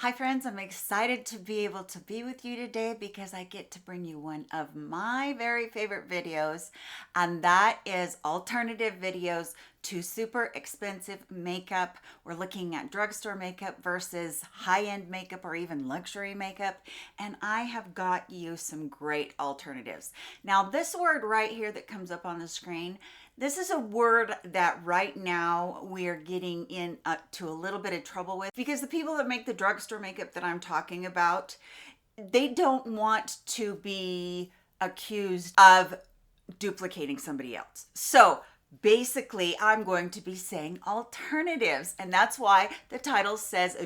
Hi friends, I'm excited to be able to be with you today because I get to bring you one of my very favorite videos, and that is alternative videos to super expensive makeup. We're looking at drugstore makeup versus high-end makeup or even luxury makeup, and I have got you some great alternatives. Now this word right here that comes up on the screen, this is a word that right now we are getting to a little bit of trouble with because the people that make the drugstore makeup that I'm talking about, they don't want to be accused of duplicating somebody else. So basically, I'm going to be saying alternatives, and that's why the title says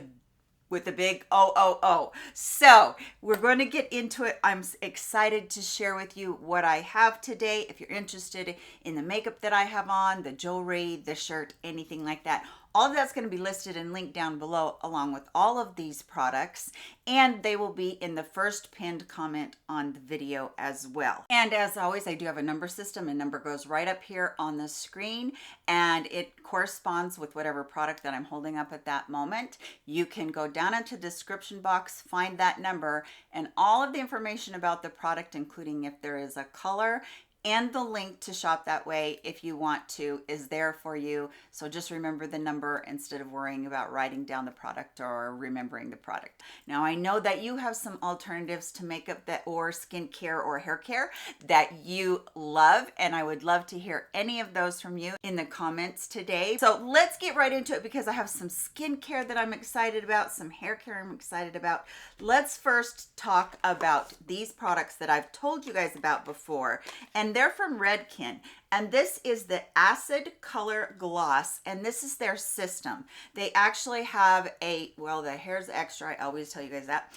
with a big O. So we're going to get into it. I'm excited to share with you what I have today. If you're interested in the makeup that I have on, the jewelry, the shirt, anything like that, all of that's going to be listed and linked down below along with all of these products, and they will be in the first pinned comment on the video as well. And as always, I do have a number system. A number goes right up here on the screen and it corresponds with whatever product that I'm holding up at that moment. You can go down into the description box, find that number, and all of the information about the product, including if there is a color, and the link to shop that way if you want to is there for you. So just remember the number instead of worrying about writing down the product or remembering the product. Now I know that you have some alternatives to makeup that or skincare or hair care that you love, and I would love to hear any of those from you in the comments today. So let's get right into it because I have some skincare that I'm excited about, some hair care I'm excited about. Let's first talk about these products that I've told you guys about before, and they're from Redken, and this is the Acid Color Gloss, and this is their system. They actually have well, the hair's extra, I always tell you guys that.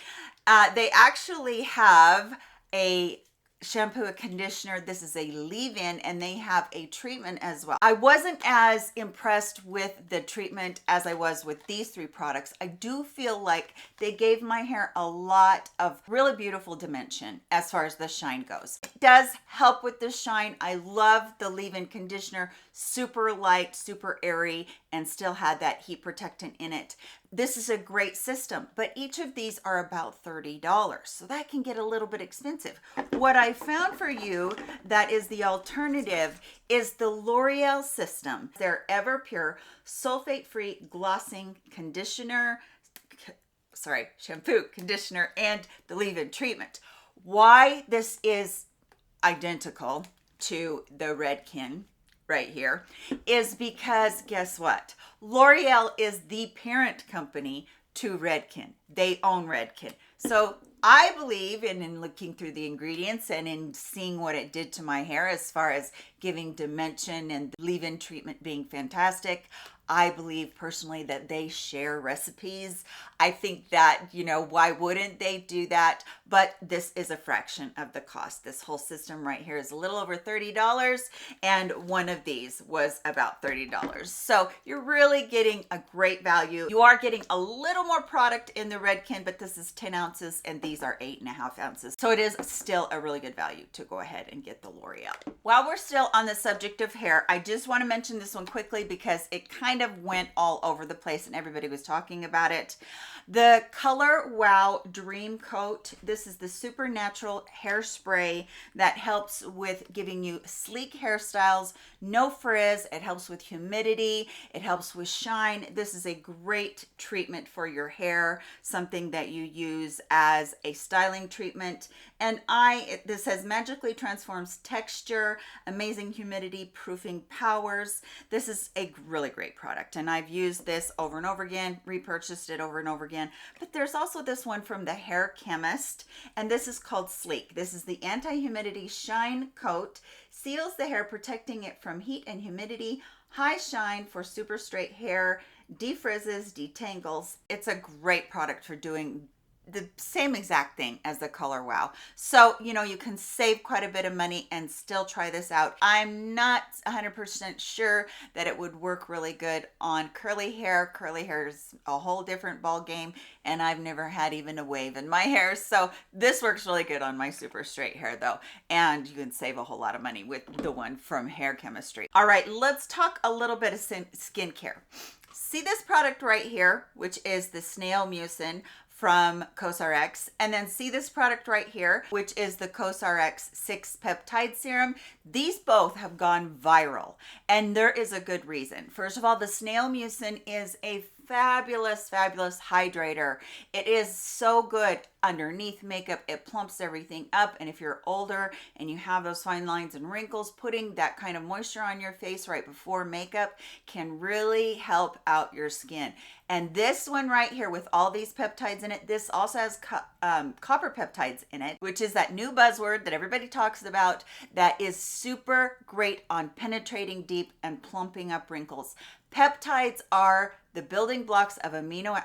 They actually have a shampoo, a conditioner. This is a leave-in, and they have a treatment as well. I wasn't as impressed with the treatment as I was with these three products. I do feel like they gave my hair a lot of really beautiful dimension as far as the shine goes. It does help with the shine. I love the leave-in conditioner, super light, super airy, and still had that heat protectant in it. This is a great system, but each of these are about $30, so that can get a little bit expensive. What I found for you that is the alternative is the L'Oreal system. Their Everpure sulfate-free glossing conditioner, shampoo, conditioner, and the leave-in treatment. Why this is identical to the Redken right here is because guess what? L'Oreal is the parent company to Redken. They own Redken. So I believe in looking through the ingredients and in seeing what it did to my hair as far as giving dimension and leave-in treatment being fantastic, I believe personally that they share recipes. I think that, why wouldn't they do that? But this is a fraction of the cost. This whole system right here is a little over $30, and one of these was about $30. So you're really getting a great value. You are getting a little more product in the Redken, but this is 10 ounces and these are 8.5 ounces. So it is still a really good value to go ahead and get the L'Oreal. While we're still on the subject of hair, I just want to mention this one quickly because it kind of went all over the place and everybody was talking about it. The Color Wow Dream Coat. This is the supernatural hairspray that helps with giving you sleek hairstyles, no frizz. It helps with humidity. It helps with shine. This is a great treatment for your hair, something that you use as a styling treatment. And this says magically transforms texture, amazing humidity proofing powers. This is a really great product, and I've used this over and over again, repurchased it over and over again. But there's also this one from the Hair Chemist, and this is called Sleek. This is the anti-humidity shine coat, seals the hair, protecting it from heat and humidity, high shine for super straight hair, defrizzes, detangles. It's a great product for doing the same exact thing as the Color Wow. So, you can save quite a bit of money and still try this out. I'm not 100% sure that it would work really good on curly hair. Curly hair is a whole different ball game, and I've never had even a wave in my hair. So this works really good on my super straight hair though. And you can save a whole lot of money with the one from Hair Chemistry. All right, let's talk a little bit of skincare. See this product right here, which is the Snail Mucin from CosRx, and then see this product right here, which is the CosRx 6 Peptide Serum. These both have gone viral, and there is a good reason. First of all, the snail mucin is a fabulous hydrator. It is so good underneath makeup. It plumps everything up, and if you're older and you have those fine lines and wrinkles, putting that kind of moisture on your face right before makeup can really help out your skin. And this one right here with all these peptides in it, this also has copper peptides in it, which is that new buzzword that everybody talks about that is super great on penetrating deep and plumping up wrinkles. Peptides are the building blocks of amino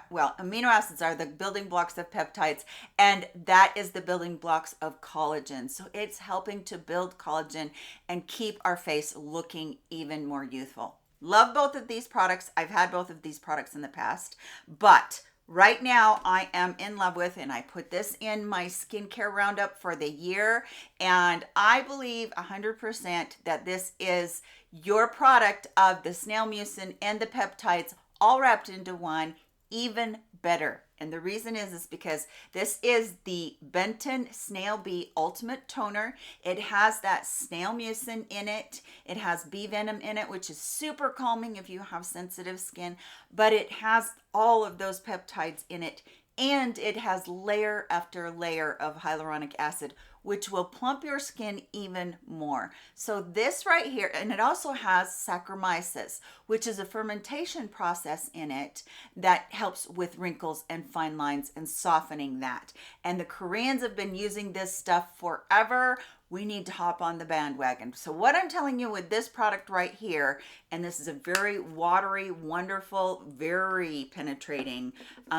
acids are the building blocks of peptides, and that is the building blocks of collagen. So it's helping to build collagen and keep our face looking even more youthful. Love both of these products. I've had both of these products in the past, but right now I am in love with, and I put this in my skincare roundup for the year, and I believe 100% that this is your product of the snail mucin and the peptides all wrapped into one, even better. And the reason is because this is the Benton Snail Bee Ultimate Toner. It has that snail mucin in it. It has bee venom in it, which is super calming if you have sensitive skin, but it has all of those peptides in it, and it has layer after layer of hyaluronic acid, which will plump your skin even more. So this right here, and it also has Saccharomyces, which is a fermentation process in it that helps with wrinkles and fine lines and softening that. And the Koreans have been using this stuff forever. We need to hop on the bandwagon. So what I'm telling you with this product right here, and this is a very watery, wonderful, very penetrating,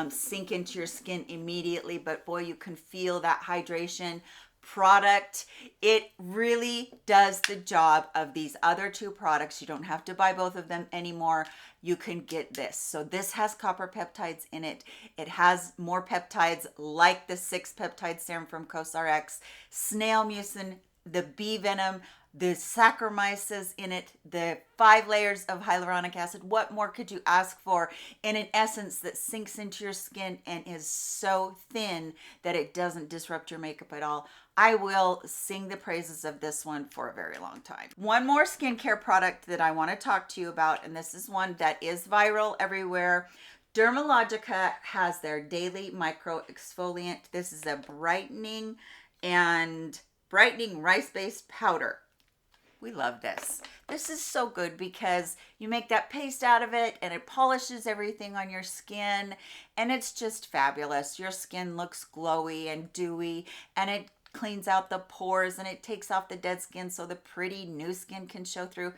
sink into your skin immediately, but boy, you can feel that hydration product. It really does the job of these other two products. You don't have to buy both of them anymore. You can get this. So this has copper peptides in it. It has more peptides like the 6 Peptide Serum from CosRx, snail mucin, the bee venom, the Saccharomyces in it, the 5 layers of hyaluronic acid. What more could you ask for in an essence that sinks into your skin and is so thin that it doesn't disrupt your makeup at all? I will sing the praises of this one for a very long time. One more skincare product that I want to talk to you about, and this is one that is viral everywhere. Dermalogica has their daily micro exfoliant. This is a brightening rice-based powder. We love this. This is so good because you make that paste out of it and it polishes everything on your skin, and it's just fabulous. Your skin looks glowy and dewy, and it cleans out the pores and it takes off the dead skin so the pretty new skin can show through.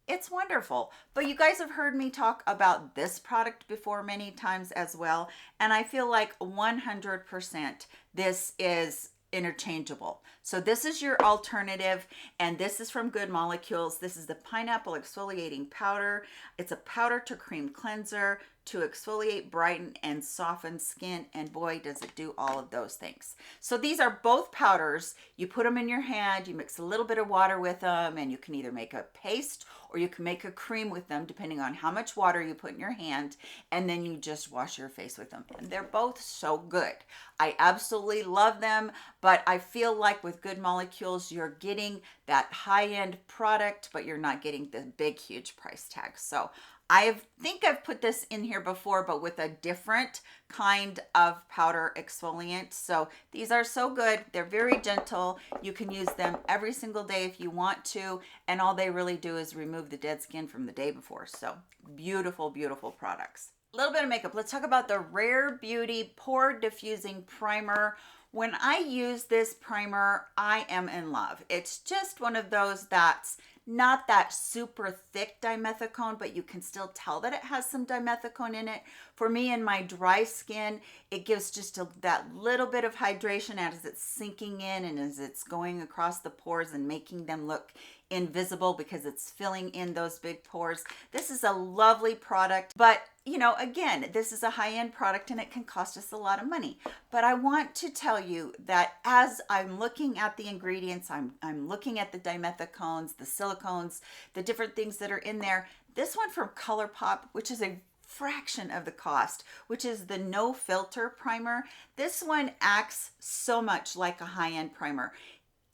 It's wonderful. But you guys have heard me talk about this product before many times as well, and I feel like 100% this is interchangeable. So this is your alternative, and this is from Good Molecules. This is the pineapple exfoliating powder. It's a powder to cream cleanser to exfoliate, brighten, and soften skin, and boy, does it do all of those things. So these are both powders. You put them in your hand, you mix a little bit of water with them, and you can either make a paste or you can make a cream with them depending on how much water you put in your hand, and then you just wash your face with them. And they're both so good. I absolutely love them, but I feel like with Good Molecules, you're getting that high-end product, but you're not getting the big, huge price tag. So I think I've put this in here before, but with a different kind of powder exfoliant. So these are so good. They're very gentle. You can use them every single day if you want to, and all they really do is remove the dead skin from the day before. So beautiful, beautiful products. A little bit of makeup. Let's talk about the Rare Beauty Pore Diffusing Primer. When I use this primer, I am in love. It's just one of those that's not that super thick dimethicone, but you can still tell that it has some dimethicone in it. For me, in my dry skin, it gives just that little bit of hydration as it's sinking in and as it's going across the pores and making them look invisible because it's filling in those big pores. This is a lovely product, but you know, again, this is a high-end product and it can cost us a lot of money. But I want to tell you that as I'm looking at the ingredients, I'm looking at the dimethicones, the silicones, the different things that are in there. This one from ColourPop, which is a fraction of the cost, which is the no filter primer. This one acts so much like a high-end primer.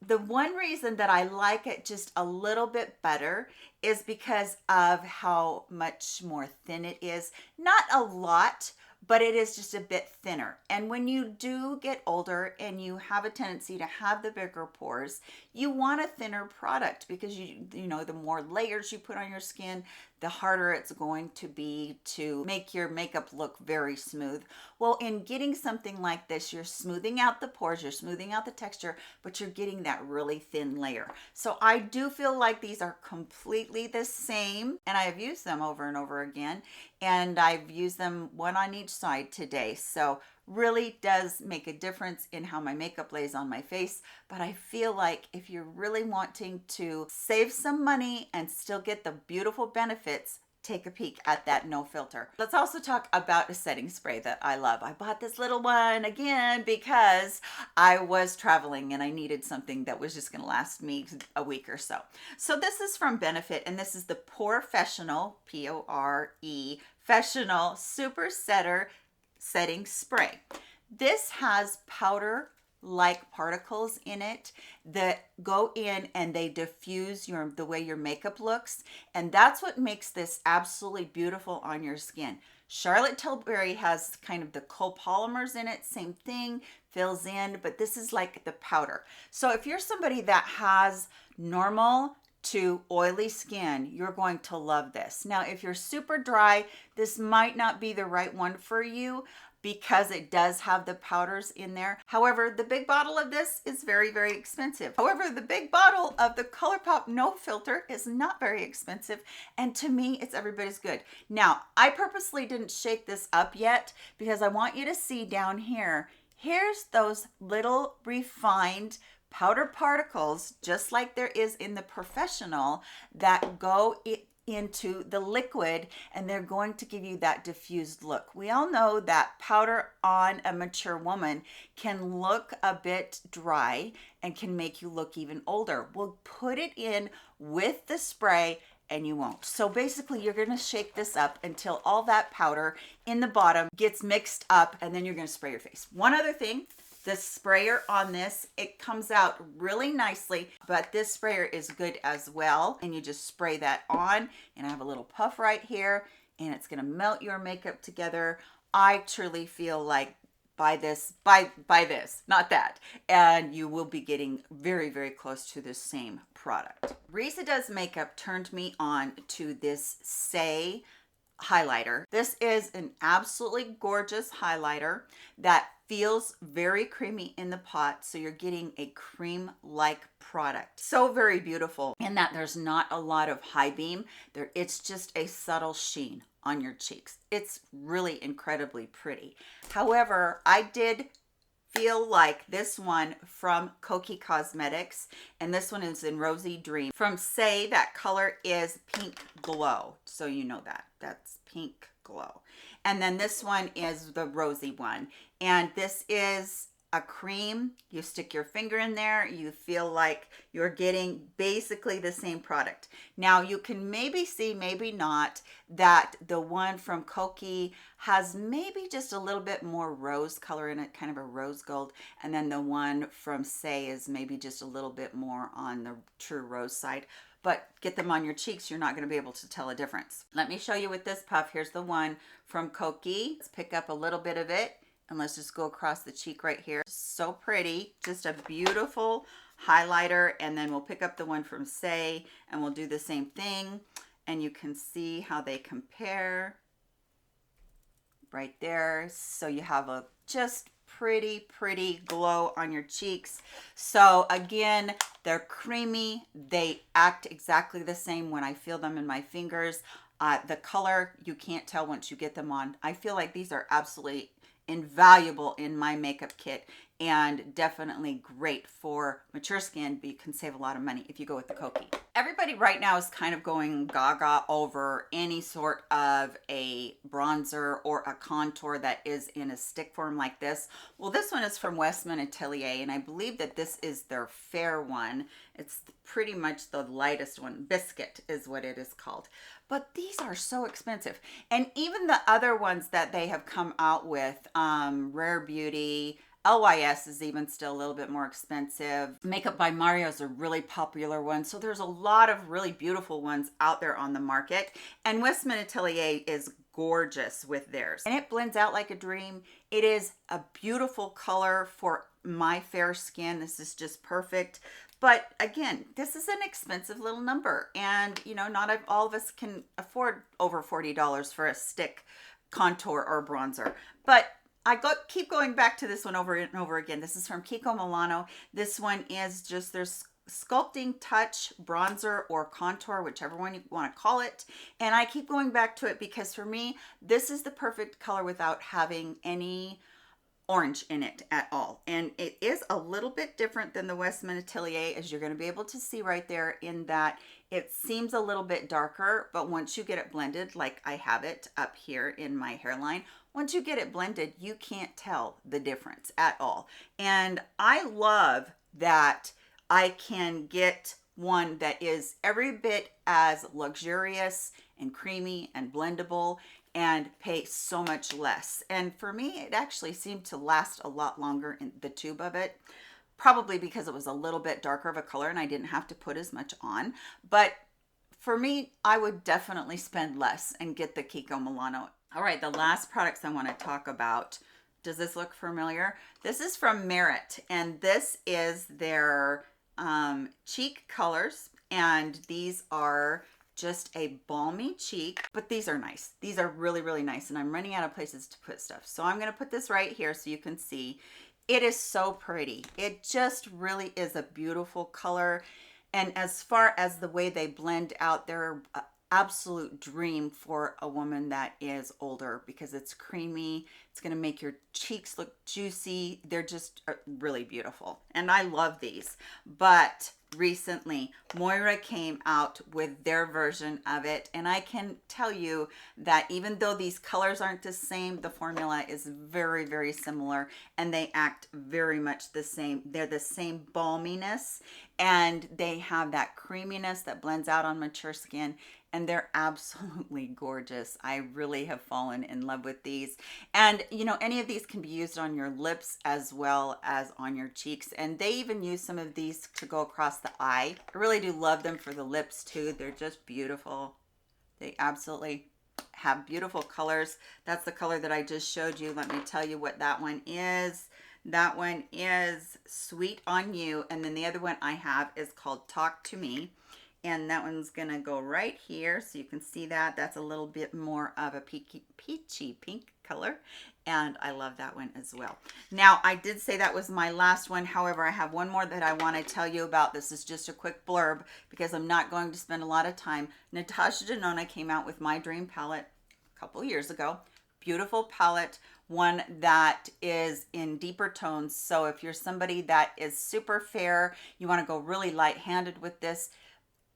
The one reason that I like it just a little bit better is because of how much more thin it is. Not a lot, but it is just a bit thinner. And when you do get older and you have a tendency to have the bigger pores, you want a thinner product because you know, the more layers you put on your skin, the harder it's going to be to make your makeup look very smooth. Well, in getting something like this, you're smoothing out the pores, you're smoothing out the texture, but you're getting that really thin layer. So I do feel like these are completely the same, and I have used them over and over again, and I've used them one on each side today. So really does make a difference in how my makeup lays on my face. But I feel like if you're really wanting to save some money and still get the beautiful benefits, take a peek at that no filter. Let's also talk about a setting spray that I love. I bought this little one again because I was traveling and I needed something that was just going to last me a week or so. So this is from Benefit, and this is the Professional, P-O-R-E, Professional Super Setter Setting Spray. This has powder like particles in it that go in and they diffuse the way your makeup looks, and that's what makes this absolutely beautiful on your skin. Charlotte Tilbury has kind of the copolymers in it, same thing, fills in, but this is like the powder. So if you're somebody that has normal to oily skin, you're going to love this. Now, if you're super dry, this might not be the right one for you because it does have the powders in there. However, the big bottle of this is very, very expensive. However, the big bottle of the ColourPop No Filter is not very expensive, and to me, it's every bit as good. Now, I purposely didn't shake this up yet because I want you to see down here, here's those little refined powder particles, just like there is in the Professional, that go into the liquid, and they're going to give you that diffused look. We all know that powder on a mature woman can look a bit dry and can make you look even older. We'll put it in with the spray and you won't. So basically you're going to shake this up until all that powder in the bottom gets mixed up, and then you're going to spray your face. One other thing, the sprayer on this, it comes out really nicely, but this sprayer is good as well. And you just spray that on, and I have a little puff right here, and it's gonna melt your makeup together. I truly feel like buy this, not that, and you will be getting very, very close to the same product. Risa Does Makeup turned me on to this Say highlighter. This is an absolutely gorgeous highlighter that feels very creamy in the pot, so you're getting a cream-like product. So very beautiful in that there's not a lot of high beam there. It's just a subtle sheen on your cheeks. It's really incredibly pretty. However, I did feel like this one from Kokie Cosmetics, and this one is in Rosy Dream. From Say, that color is Pink Glow, so you know that. That's Pink Glow. And then this one is the rosy one. And this is a cream. You stick your finger in there, you feel like you're getting basically the same product. Now you can maybe see, maybe not, that the one from Kokie has maybe just a little bit more rose color in it, kind of a rose gold. And then the one from Say is maybe just a little bit more on the true rose side. But get them on your cheeks, you're not going to be able to tell a difference. Let me show you with this puff. Here's the one from Kokie. Let's pick up a little bit of it, and let's just go across the cheek right here. So pretty, just a beautiful highlighter. And then we'll pick up the one from Say, and we'll do the same thing. And you can see how they compare right there. So you have a just pretty glow on your cheeks. So again, they're creamy. They act exactly the same when I feel them in my fingers. The color, you can't tell once you get them on. I feel like these are absolutely invaluable in my makeup kit. and definitely great for mature skin, but you can save a lot of money if you go with the Koki. Everybody right now is kind of going gaga over any sort of a bronzer or a contour that is in a stick form like this. Well, this one is from Westman Atelier, and I believe that this is their fair one. It's pretty much the lightest one. Biscuit is what it is called. But these are so expensive. And even the other ones that they have come out with, Rare Beauty, LYS is even still a little bit more expensive. Makeup by Mario is a really popular one. So there's a lot of really beautiful ones out there on the market. And Westman Atelier is gorgeous with theirs. And it blends out like a dream. It is a beautiful color for my fair skin. This is just perfect. But again, this is an expensive little number. And you know, not all of us can afford over $40 for a stick contour or bronzer. But keep going back to this one over and over again. This is from Kiko Milano. This one is just their Sculpting Touch bronzer or contour, whichever one you want to call it. And I keep going back to it because for me, this is the perfect color without having any orange in it at all. And it is a little bit different than the Westman Atelier, as you're going to be able to see right there, in that it seems a little bit darker, but once you get it blended, like I have it up here in my hairline, once you get it blended, you can't tell the difference at all. And I love that I can get one that is every bit as luxurious and creamy and blendable and pay so much less. And for me, it actually seemed to last a lot longer in the tube of it, probably because it was a little bit darker of a color and I didn't have to put as much on. But for me, I would definitely spend less and get the Kiko Milano. All right, the last products I want to talk about. Does this look familiar? This is from Merit, and this is their cheek colors, and these are just a balmy cheek, but these are nice. These are really, really nice, and I'm running out of places to put stuff. So I'm going to put this right here so you can see. It is so pretty. It just really is a beautiful color. And as far as the way they blend out, they're an absolute dream for a woman that is older because it's creamy. It's going to make your cheeks look juicy. They're just really beautiful. And I love these. But recently, Moira came out with their version of it. And I can tell you that even though these colors aren't the same, the formula is very, very similar. And they act very much the same. They're the same balminess. And they have that creaminess that blends out on mature skin. And they're absolutely gorgeous. I really have fallen in love with these. And you know, any of these can be used on your lips as well as on your cheeks. And they even use some of these to go across the eye. I really do love them for the lips too. They're just beautiful. They absolutely have beautiful colors. That's the color that I just showed you. Let me tell you what that one is. That one is Sweet on You. And then the other one I have is called Talk to Me. And that one's gonna go right here so you can see that. That's a little bit more of a peachy pink color. And I love that one as well. Now, I did say that was my last one. However, I have one more that I want to tell you about. This is just a quick blurb because I'm not going to spend a lot of time. Natasha Denona came out with My Dream palette a couple years ago. Beautiful palette. One that is in deeper tones. So if you're somebody that is super fair, you want to go really light-handed with this.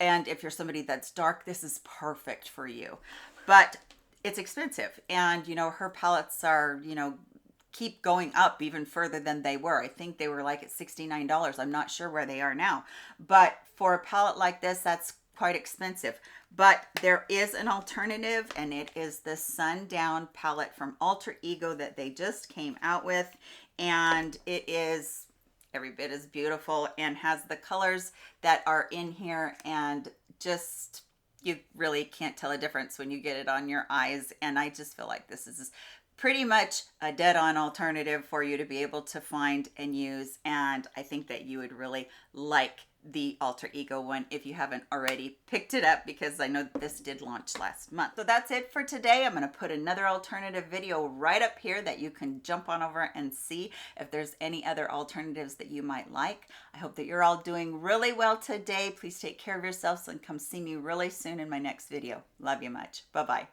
And if you're somebody that's dark, this is perfect for you. But it's expensive. And, you know, her palettes are, you know, keep going up even further than they were. I think they were like at $69. I'm not sure where they are now. But for a palette like this, that's quite expensive. But there is an alternative, and it is the Sundown palette from Alter Ego that they just came out with. And it is every bit as beautiful and has the colors that are in here, and just you really can't tell a difference when you get it on your eyes. And I just feel like this is pretty much a dead-on alternative for you to be able to find and use. And I think that you would really like the Alter Ego one if you haven't already picked it up, because I know this did launch last month. So that's it for today. I'm going to put another alternative video right up here that you can jump on over and see if there's any other alternatives that you might like. I hope that you're all doing really well today. Please take care of yourselves and come see me really soon in my next video. Love you much. Bye-bye.